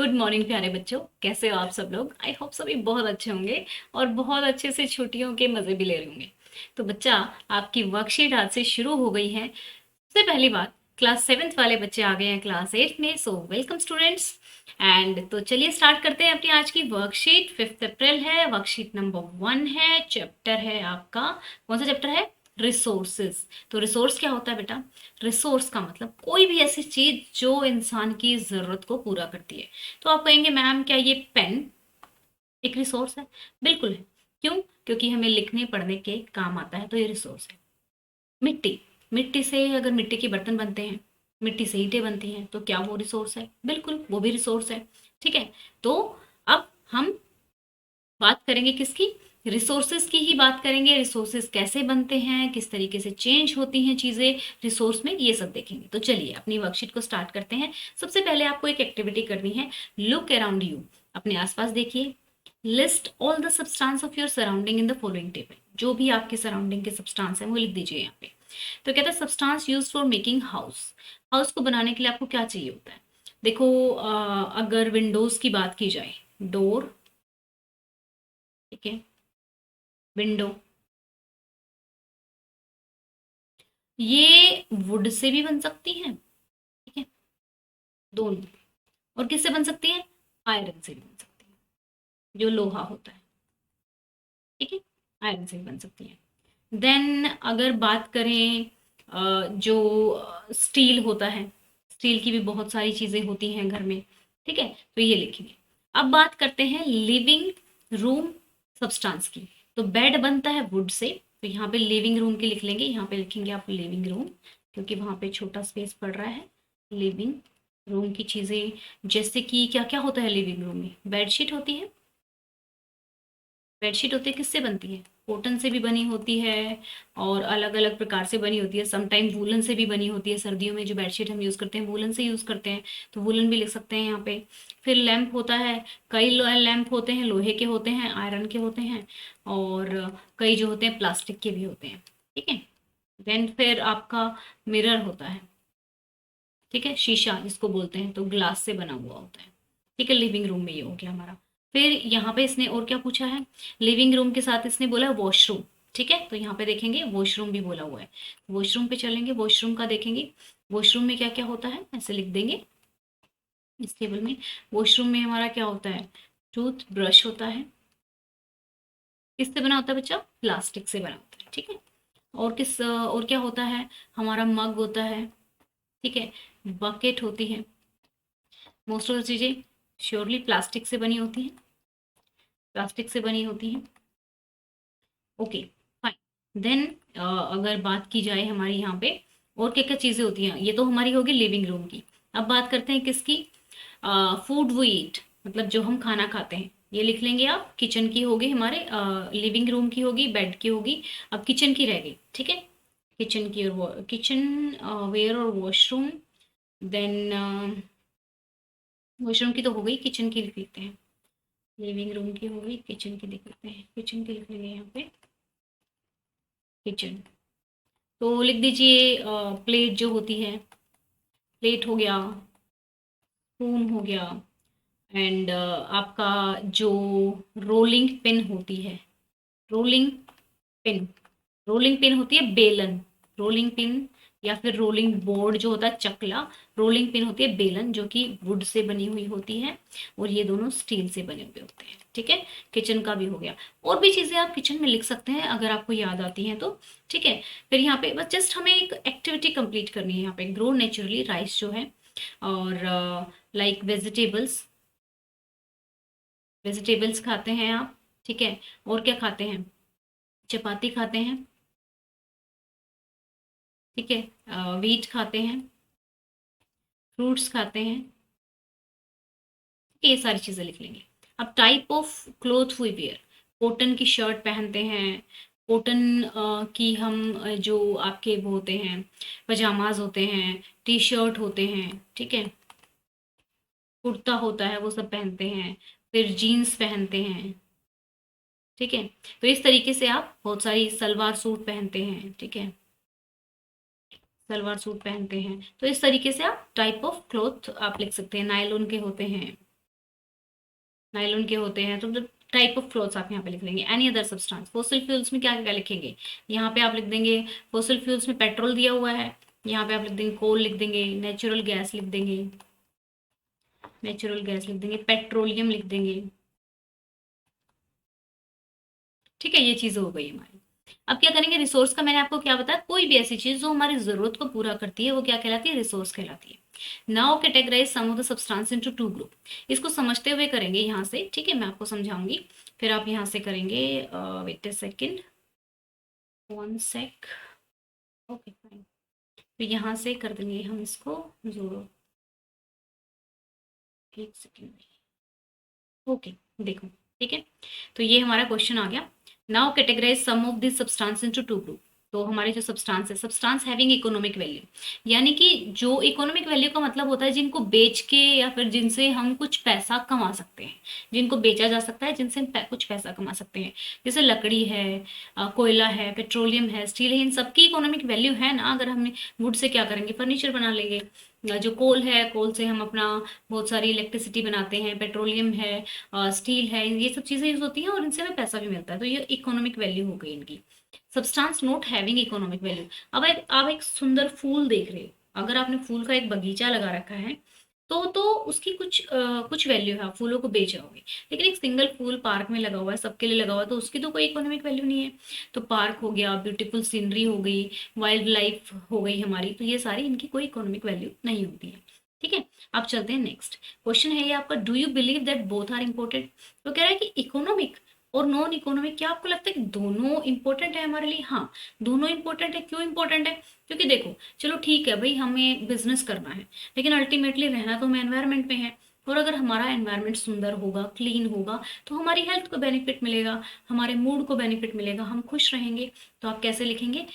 Good morning प्यारे बच्चों, कैसे हो आप सब लोग। आई होप सभी बहुत अच्छे होंगे और बहुत अच्छे से छुट्टियों के मज़े भी ले रहे होंगे। तो बच्चा, आपकी वर्कशीट आज से शुरू हो गई है। सबसे पहली बात, क्लास सेवेंथ वाले बच्चे आ गए हैं क्लास एट्थ में, सो वेलकम स्टूडेंट्स। एंड तो चलिए स्टार्ट करते हैं अपनी आज की वर्कशीट। 5 अप्रैल है, वर्कशीट नंबर 1 है, चैप्टर है आपका, कौन सा चैप्टर है? रिसोर्सेज। तो रिसोर्स क्या होता है बेटा? रिसोर्स का मतलब कोई भी ऐसी चीज जो इंसान की जरूरत को पूरा करती है। तो आप कहेंगे मैम क्या ये पेन एक रिसोर्स है? बिल्कुल है। क्यों? क्योंकि हमें लिखने पढ़ने के काम आता है, तो ये रिसोर्स है। मिट्टी, मिट्टी से अगर मिट्टी के बर्तन बनते हैं, मिट्टी से ईंटें बनती हैं, तो क्या वो रिसोर्स है? बिल्कुल, वो भी रिसोर्स है। ठीक है। तो अब हम बात करेंगे किसकी? रिसोर्सेज की ही बात करेंगे। रिसोर्सेज कैसे बनते हैं, किस तरीके से चेंज होती हैं चीज़ें रिसोर्स में, ये सब देखेंगे। तो चलिए अपनी वर्कशीट को स्टार्ट करते हैं। सबसे पहले आपको एक एक्टिविटी करनी है। लुक अराउंड यू, अपने आसपास देखिए। List all the substance of your surrounding in the following table. जो भी आपके सराउंडिंग के सब्सटेंस हैं वो लिख दीजिए यहाँ पे। तो कहता है substance use for making house. House को बनाने के लिए आपको क्या चाहिए होता है? देखो, अगर विंडोज की बात की जाए, डोर, ठीक है, विंडो, ये वुड से भी बन सकती हैं, ठीक है, दोनों। और किससे बन सकती है? आयरन से भी बन सकती है, जो लोहा होता है, ठीक है, आयरन से भी बन सकती है। देन अगर बात करें जो स्टील होता है, स्टील की भी बहुत सारी चीजें होती हैं घर में, ठीक है, तो ये लिखेंगे। अब बात करते हैं लिविंग रूम सब्सटेंस की। तो बेड बनता है वुड से, तो यहाँ पे लिविंग रूम की लिख लेंगे, यहाँ पे लिखेंगे आप लिविंग रूम, क्योंकि वहां पे छोटा स्पेस पड़ रहा है। लिविंग रूम की चीजें, जैसे कि क्या क्या होता है लिविंग रूम में? बेडशीट होती है। बेडशीट होती है, किससे बनती है? कॉटन से भी बनी होती है और अलग अलग प्रकार से बनी होती है। समटाइम वूलन से भी बनी होती है। सर्दियों में जो बेडशीट हम यूज़ करते हैं वूलन से यूज़ करते हैं, तो वूलन भी लिख सकते हैं यहाँ पे। फिर लैंप होता है, कई लैंप होते हैं, लोहे के होते हैं, आयरन के होते हैं, और कई जो होते हैं प्लास्टिक के भी होते हैं, ठीक है। देन फिर आपका मिरर होता है, ठीक है, शीशा जिसको बोलते हैं, तो ग्लास से बना हुआ होता है, ठीक है। लिविंग रूम में ये हो गया हमारा। फिर यहाँ पे इसने और क्या पूछा है? लिविंग रूम के साथ इसने बोला वॉशरूम, ठीक है, तो यहाँ पे देखेंगे वॉशरूम भी बोला हुआ है। वॉशरूम पे चलेंगे, वॉशरूम का देखेंगे। वॉशरूम में क्या क्या होता है, ऐसे लिख देंगे इस टेबल में। वॉशरूम में हमारा क्या होता है? टूथ ब्रश होता है। किससे बना होता है बच्चा? प्लास्टिक से बना होता है, ठीक है। और और क्या होता है? हमारा मग होता है, ठीक है, बकेट होती है। मोस्ट ऑफ द चीज़ें श्योरली प्लास्टिक से बनी होती हैं, प्लास्टिक से बनी होती हैं। Okay, fine. देन अगर बात की जाए हमारी यहाँ पे और क्या क्या चीज़ें होती हैं, ये तो हमारी होगी लिविंग रूम की। अब बात करते हैं किसकी? फूड वी ईट, मतलब जो हम खाना खाते हैं, ये लिख लेंगे आप। किचन की होगी हमारे, लिविंग रूम की होगी, बेड की होगी। अब किचन की रह गई, ठीक है। किचन की और किचन वेयर और वॉशरूम। देन वॉशरूम की तो हो गई, किचन की लिख लेते हैं। लिविंग रूम की हो गई, किचन की लिख लेते हैं, किचन की लिख लेंगे यहाँ पे, किचन। तो लिख दीजिए प्लेट जो होती है, प्लेट हो गया, स्पून हो गया, एंड आपका जो रोलिंग पिन होती है, रोलिंग पिन, रोलिंग पिन होती है बेलन, रोलिंग पिन, या फिर रोलिंग बोर्ड जो होता है चकला। रोलिंग पिन होती है बेलन, जो कि वुड से बनी हुई होती है, और ये दोनों स्टील से बने हुए होते हैं, ठीक है। किचन का भी हो गया। और भी चीज़ें आप किचन में लिख सकते हैं अगर आपको याद आती हैं तो, ठीक है। फिर यहाँ पे बस जस्ट हमें एक एक्टिविटी कंप्लीट करनी है। यहाँ पे ग्रो नेचुरली राइस जो है, और लाइक वेजिटेबल्स, वेजिटेबल्स खाते हैं आप, ठीक है। और क्या खाते हैं? चपाती खाते हैं, ठीक है, वीट खाते हैं, फ्रूट्स खाते हैं, ये सारी चीज़ें लिख लेंगे। अब type of cloth we wear, cotton की शर्ट पहनते हैं, कॉटन की हम जो आपके वो होते हैं पजामाज होते हैं, टी शर्ट होते हैं, ठीक है, कुर्ता होता है, वो सब पहनते हैं। फिर जीन्स पहनते हैं, ठीक है। तो इस तरीके से आप बहुत सारी सलवार सूट पहनते हैं, ठीक है, सलवार सूट पहनते हैं। तो इस तरीके से आप टाइप ऑफ क्लॉथ आप लिख सकते हैं। नायलॉन के होते हैं, नायलॉन के होते हैं। तो टाइप ऑफ क्लॉथ्स आप यहाँ पे लिख लेंगे। Any other substance, fossil fuels में क्या क्या लिखेंगे, यहाँ पे आप लिख देंगे फॉसिल फ्यूल्स में पेट्रोल दिया हुआ है, यहाँ पे आप लिख देंगे कोल लिख देंगे, नेचुरल गैस लिख देंगे, नेचुरल गैस लिख देंगे, पेट्रोलियम लिख देंगे। ठीक है, ये चीज़ हो गई हमारी। अब क्या करेंगे, रिसोर्स का मैंने आपको क्या बताया, कोई भी ऐसी चीज जो हमारी जरूरत को पूरा करती है वो क्या कहलाती है, रिसोर्स कहलाती है। Now categorise some of the substance into two group. इसको समझते हुए करेंगे यहाँ से, ठीक है, मैं आपको समझाऊंगी। फिर आप यहाँ से करेंगे, wait a second, one sec, okay fine. तो यहाँ से कर देंगे हम इसको जोड़ो, एक सेकेंड, ओके, देखो, ठीक है। तो ये हमारा क्वेश्चन आ गया। Now categorise some of this substance into two group. तो हमारे जो सब्सटेंस है, सब्सटेंस हैविंग इकोनॉमिक वैल्यू, यानी कि जो इकोनॉमिक वैल्यू का मतलब होता है जिनको बेच के या फिर जिनसे हम कुछ पैसा कमा सकते हैं, जिनको बेचा जा सकता है, जिनसे हम कुछ पैसा कमा सकते हैं। जैसे लकड़ी है, कोयला है, पेट्रोलियम है, स्टील है, इन सबकी इकोनॉमिक वैल्यू है ना। अगर हम वुड से क्या करेंगे, फर्नीचर बना लेंगे। जो कोल है, कोल से हम अपना बहुत सारी इलेक्ट्रिसिटी बनाते हैं। पेट्रोलियम है, स्टील है, ये सब चीजें यूज होती हैं और इनसे हमें पैसा भी मिलता है। तो ये इकोनॉमिक वैल्यू हो गई इनकी। Substance not having economic value. अब आप एक सुंदर फूल देख रहे हो, अगर आपने फूल का एक बगीचा लगा रखा है तो उसकी कुछ वैल्यू है, आप फूलों को बेच रहे होगे। लेकिन एक सिंगल फूल पार्क में लगा हुआ है, सबके लिए लगा हुआ है, तो उसकी तो कोई इकोनॉमिक वैल्यू नहीं है। तो पार्क हो गया, ब्यूटीफुल सीनरी हो गई, वाइल्ड लाइफ हो गई हमारी, तो ये सारी इनकी कोई इकोनॉमिक वैल्यू नहीं होती है। ठीक है, अब चलते हैं नेक्स्ट क्वेश्चन है ये आपका, do you believe that both are important. तो कह रहा है कि इकोनॉमिक और नॉन इकोनॉमिक, क्या आपको लगता है कि दोनों इंपॉर्टेंट है हमारे लिए। हाँ, दोनों इंपॉर्टेंट है। क्यों इंपॉर्टेंट है, क्योंकि देखो, चलो ठीक है भाई, हमें बिजनेस करना है, लेकिन अल्टीमेटली रहना तो हमें एनवायरनमेंट में है। और अगर हमारा एनवायरनमेंट सुंदर होगा, क्लीन होगा, तो हमारी हेल्थ को बेनिफिट मिलेगा, हमारे मूड को बेनिफिट मिलेगा, हम खुश रहेंगे। तो आप कैसे लिखेंगे,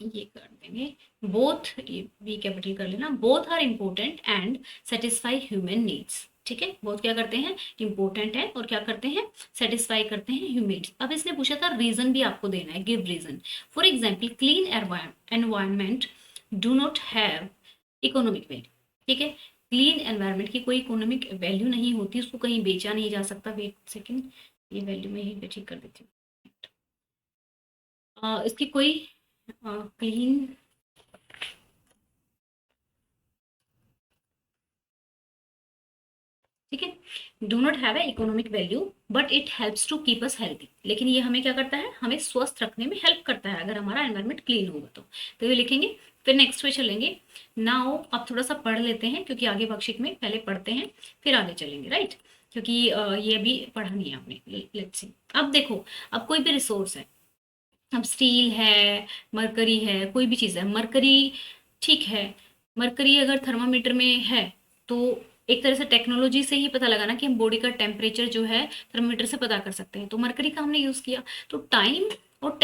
ये कर देंगे, बोथ, ये बी कैपिटल कर लेना, both are important and satisfy human needs. ठीक है, बोथ क्या करते हैं, इंपॉर्टेंट है और क्या करते हैं, सेटिस्फाई करते हैं ह्यूमन। अब इसने पूछा था रीजन भी आपको देना है, give reason. For example, clean environment do not have economic value. ठीक है, क्लीन एनवायरमेंट की कोई इकोनॉमिक वैल्यू नहीं होती, उसको कहीं बेचा नहीं जा सकता। वेट सेकेंड, ये वैल्यू में ही ठीक कर देती हूँ। इसकी कोई क्लीन, ठीक है, do not have a economic value but it helps to keep us healthy. लेकिन ये हमें क्या करता है, हमें स्वस्थ रखने में हेल्प करता है अगर हमारा एनवायरनमेंट क्लीन होगा तो ये लिखेंगे। फिर नेक्स्ट पे चलेंगे। नाउ अब थोड़ा सा पढ़ लेते हैं, क्योंकि आगे वर्कशीट में पहले पढ़ते हैं फिर आगे चलेंगे, राइट। क्योंकि ये अभी पढ़ा नहीं है आपने। लेट्स सी, अब देखो, अब कोई भी रिसोर्स है, अब स्टील है, मरकरी है, कोई भी चीज़ है, मरकरी, ठीक है, मरकरी अगर थर्मामीटर में है तो एक तरह से टेक्नोलॉजी से ही पता लगा ना कि हम बॉडी का टेम्परेचर जो है थर्मामीटर से पता कर सकते हैं। तो मरकरी का हमने यूज़ किया। तो टाइम और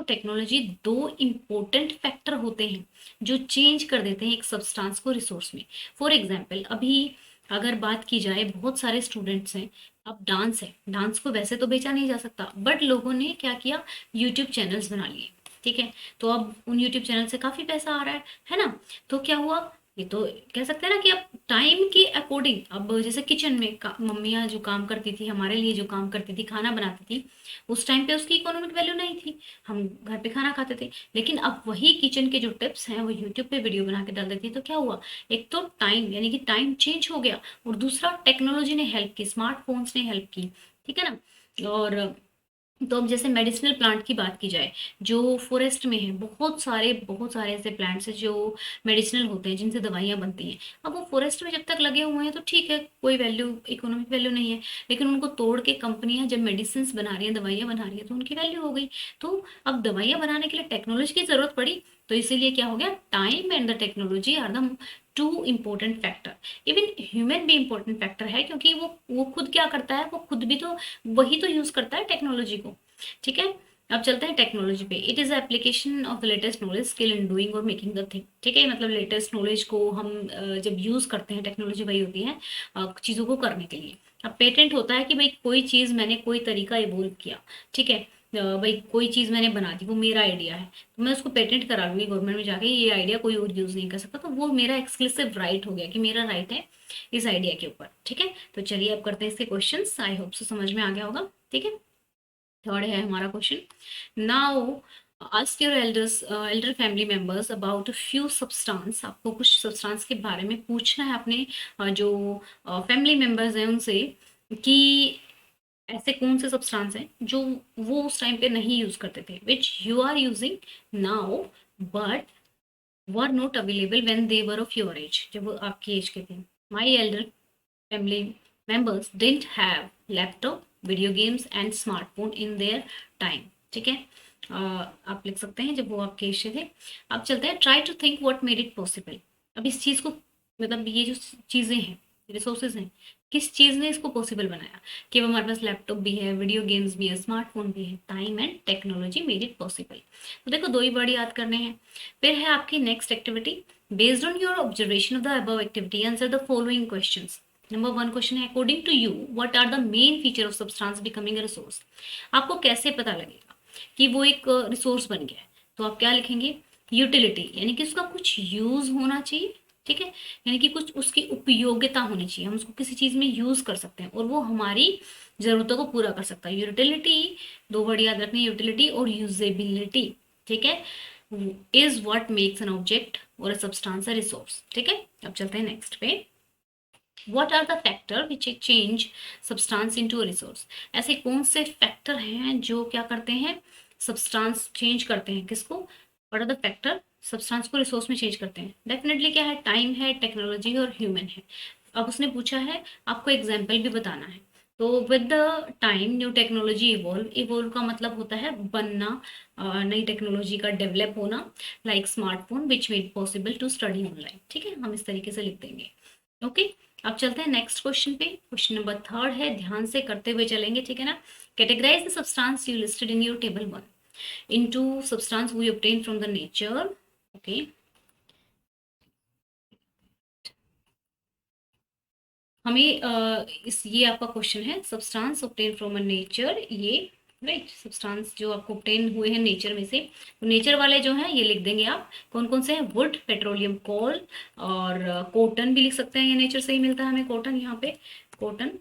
टेक्नोलॉजी दो इम्पोर्टेंट फैक्टर होते हैं जो चेंज कर देते हैं एक सब्सटेंस को रिसोर्स में। फॉर एग्जाम्पल, अभी अगर बात की जाए, बहुत सारे स्टूडेंट्स हैं, अब डांस है, डांस को वैसे तो बेचा नहीं जा सकता, बट लोगों ने क्या किया, यूट्यूब चैनल्स बना लिए। ठीक है, तो अब उन यूट्यूब चैनल से काफी पैसा आ रहा है ना। तो क्या हुआ, ये तो कह सकते हैं ना कि अब टाइम के अकॉर्डिंग, अब जैसे किचन में मम्मियाँ जो काम करती थी, हमारे लिए जो काम करती थी, खाना बनाती थी, उस टाइम पे उसकी इकोनॉमिक वैल्यू नहीं थी, हम घर पे खाना खाते थे। लेकिन अब वही किचन के जो टिप्स हैं वो यूट्यूब पे वीडियो बना के डाल देती है। तो क्या हुआ, एक तो टाइम, यानी कि टाइम चेंज हो गया, और दूसरा टेक्नोलॉजी ने हेल्प की, स्मार्टफोन्स ने हेल्प की। ठीक है ना। और तो अब जैसे मेडिसिनल प्लांट की बात की जाए, जो फॉरेस्ट में है, बहुत सारे ऐसे प्लांट्स हैं जो मेडिसिनल होते हैं, जिनसे दवाइयाँ बनती हैं। अब वो फॉरेस्ट में जब तक लगे हुए हैं तो ठीक है, कोई वैल्यू, इकोनॉमिक वैल्यू नहीं है। लेकिन उनको तोड़ के कंपनियां जब मेडिसिन बना रही हैं, दवाइयाँ बना रही है, तो उनकी वैल्यू हो गई। तो अब दवाइयाँ बनाने के लिए टेक्नोलॉजी की जरूरत पड़ी, तो इसीलिए क्या हो गया, time and the technology are the two important factor. Even human भी इम्पोर्टेंट फैक्टर है, क्योंकि वो खुद क्या करता है, वो खुद भी तो वही तो यूज करता है टेक्नोलॉजी को। ठीक है, अब चलते हैं टेक्नोलॉजी पे। It is application of the latest knowledge, skill in doing और मेकिंग द थिंग। ठीक है, मतलब लेटेस्ट नॉलेज को हम जब यूज करते हैं, टेक्नोलॉजी वही होती है चीजों को करने के लिए। अब पेटेंट होता है कि भाई कोई चीज मैंने कोई तरीका इवोल्व किया, ठीक है, भाई कोई चीज़ मैंने बना दी, वो मेरा आइडिया है, तो मैं उसको पेटेंट करा लूँगी गवर्नमेंट में जाके, ये आइडिया कोई और यूज़ नहीं कर सकता, तो वो मेरा एक्सक्लूसिव राइट हो गया कि मेरा राइट है इस आइडिया के ऊपर। ठीक है, तो चलिए अब करते हैं इसके क्वेश्चंस। आई होप सो समझ में आ गया होगा। ठीक है, थर्ड है हमारा question. Now ask your Elder family members about a few substance. आपको कुछ सब्सटेंस के बारे में पूछना है अपने जो फैमिली मेंबर्स हैं उनसे, कि ऐसे कौन से सब्सटेंस हैं जो वो उस टाइम पे नहीं यूज करते थे, which you are using now but were not available when they were of your age, जब वो आपकी एज के थे। My elder family members didn't have laptop, video games and smartphone in their time। ठीक है, आप लिख सकते हैं जब वो आपके एज से थे। अब चलते हैं, try to think what made it possible. अब इस चीज़ को, मतलब ये जो चीज़ें हैं, रिसोर्सेज हैं, किस चीज़ ने इसको पॉसिबल बनाया कि अब हमारे पास लैपटॉप भी है, वीडियो गेम्स भी है, स्मार्टफोन भी है। Time and technology made it possible. तो देखो, दो ही वर्ड याद करने हैं। फिर है आपकी next activity, based on your observation of the above activity answer the following questions. Number 1 question है, according to you what are the main feature of substance becoming a resource. आपको कैसे पता लगेगा कि वो एक रिसोर्स बन गया है, तो आप क्या लिखेंगे, यूटिलिटी, यानी कि उसका कुछ यूज होना चाहिए। ठीक है, यानी कि कुछ उसकी उपयोगिता होनी चाहिए, हम उसको किसी चीज में यूज कर सकते हैं और वो हमारी जरूरतों को पूरा कर सकता है। यूटिलिटी, दो वर्ड याद रखने, यूटिलिटी और यूजेबिलिटी। ठीक है, is what makes an object और अ सब्सटेंस अ रिसोर्स। ठीक है, अब चलते हैं नेक्स्ट पे। What are the factor which change substance into a resource? ऐसे कौन से फैक्टर हैं जो क्या करते हैं, सब्सटेंस चेंज करते हैं किसको? What are the factor substance को रिसोर्स में चेंज करते हैं? डेफिनेटली क्या है, टाइम है, टेक्नोलॉजी और ह्यूमन है। अब उसने पूछा है आपको एग्जाम्पल भी बताना है। तो with the time new technology evolve, evolve का मतलब होता है बनना, नई टेक्नोलॉजी का डेवलप होना, like smartphone which made possible to study online. ठीक है, हम इस तरीके से लिख देंगे। ओके, अब चलते हैं नेक्स्ट क्वेश्चन पे। क्वेश्चन नंबर 3 है, ध्यान से करते हुए चलेंगे। ठीक है ना, categorise the substance you listed in your table 1 into substance we obtain from the nature. Okay, हमें इस ये आपका क्वेश्चन है, substance obtain from a nature, ये राइट, सब्सटेंस जो आपको ऑब्टेन हुए हैं नेचर में से, तो नेचर वाले जो हैं ये लिख देंगे आप, कौन कौन से हैं, वुड, पेट्रोलियम, कोल और कॉटन भी लिख सकते हैं, ये नेचर से ही मिलता है हमें कॉटन, यहाँ पे कॉटन।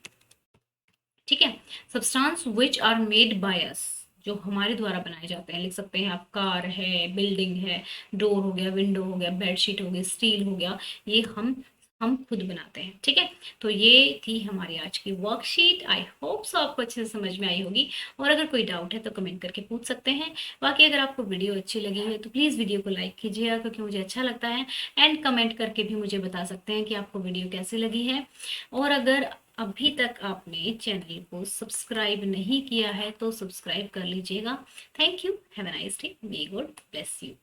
ठीक है, substance which are made by us, जो हमारे द्वारा बनाए जाते हैं, लिख सकते हैं आप, कार है, बिल्डिंग है, डोर हो गया, विंडो हो गया, बेडशीट हो गई, स्टील हो गया, ये हम खुद बनाते हैं। ठीक है, तो ये थी हमारी आज की वर्कशीट। आई होप सो आपको अच्छे से समझ में आई होगी, और अगर कोई डाउट है तो कमेंट करके पूछ सकते हैं। बाकी अगर आपको वीडियो अच्छी लगी है तो प्लीज़ वीडियो को लाइक कीजिएगा, क्योंकि मुझे अच्छा लगता है, एंड कमेंट करके भी मुझे बता सकते हैं कि आपको वीडियो कैसी लगी है। और अगर अभी तक आपने चैनल को सब्सक्राइब नहीं किया है तो सब्सक्राइब कर लीजिएगा। Thank you, have a nice day, may God bless you.